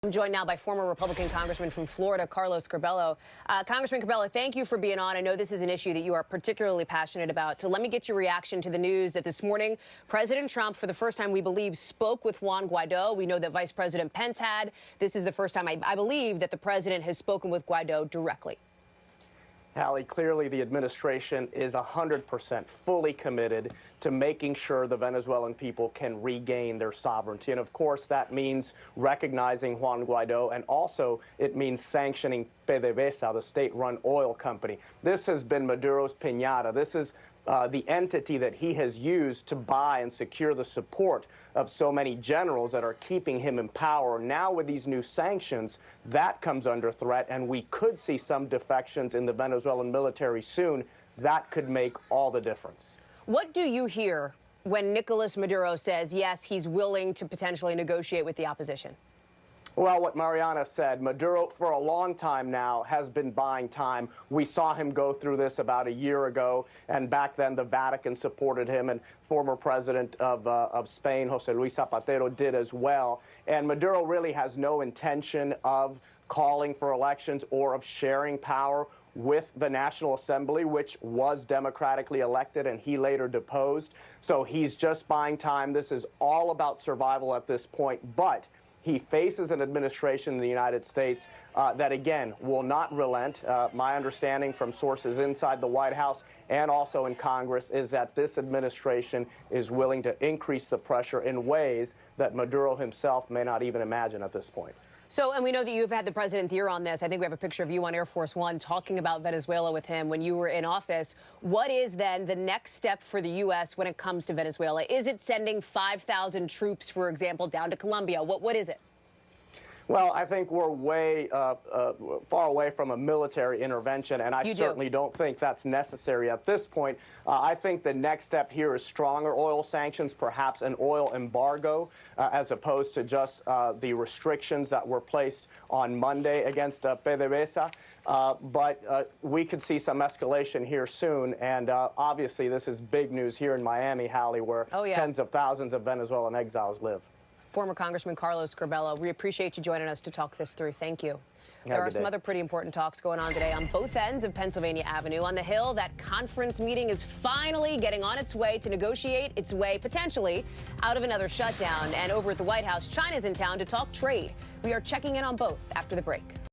I'm joined now by former Republican Congressman from Florida, Carlos Curbelo. Congressman Curbelo, thank you for being on. I know this is an issue that you are particularly passionate about. So let me get your reaction to the news that this morning President Trump, for the first time, we believe, spoke with Juan Guaido. We know that Vice President Pence had. This is the first time, I believe, that the president has spoken with Guaido directly. Hallie, clearly the administration is 100% fully committed to making sure the Venezuelan people can regain their sovereignty. And of course, that means recognizing Juan Guaido, and also it means sanctioning PDVSA, the state-run oil company. This has been Maduro's piñata. This is the entity that he has used to buy and secure the support of so many generals that are keeping him in power. Now with these new sanctions, that comes under threat, and we could see some defections in the Venezuelan military soon. That could make all the difference. What do you hear when Nicolas Maduro says, yes, he's willing to potentially negotiate with the opposition? Well, what Mariana said, Maduro, for a long time now, has been buying time. We saw him go through this about a year ago, and back then the Vatican supported him, and former president of Spain, José Luis Zapatero, did as well. And Maduro really has no intention of calling for elections or of sharing power with the National Assembly, which was democratically elected, and he later deposed. So he's just buying time. This is all about survival at this point, but he faces an administration in the United States that, again, will not relent. My understanding from sources inside the White House and also in Congress is that this administration is willing to increase the pressure in ways that Maduro himself may not even imagine at this point. So, and we know that you've had the president's ear on this. I think we have a picture of you on Air Force One talking about Venezuela with him when you were in office. What is then the next step for the U.S. when it comes to Venezuela? Is it sending 5,000 troops, for example, down to Colombia? What is it? Well, I think we're way far away from a military intervention, and I certainly don't think that's necessary at this point. I think the next step here is stronger oil sanctions, perhaps an oil embargo, as opposed to just the restrictions that were placed on Monday against PDVSA. But we could see some escalation here soon, and obviously this is big news here in Miami, Hallie, where tens of thousands of Venezuelan exiles live. Former Congressman Carlos Curbelo, we appreciate you joining us to talk this through. Thank you. There are some other pretty important talks going on today on both ends of Pennsylvania Avenue. On the Hill, that conference meeting is finally getting on its way to negotiate its way, potentially, out of another shutdown. And over at the White House, China's in town to talk trade. We are checking in on both after the break.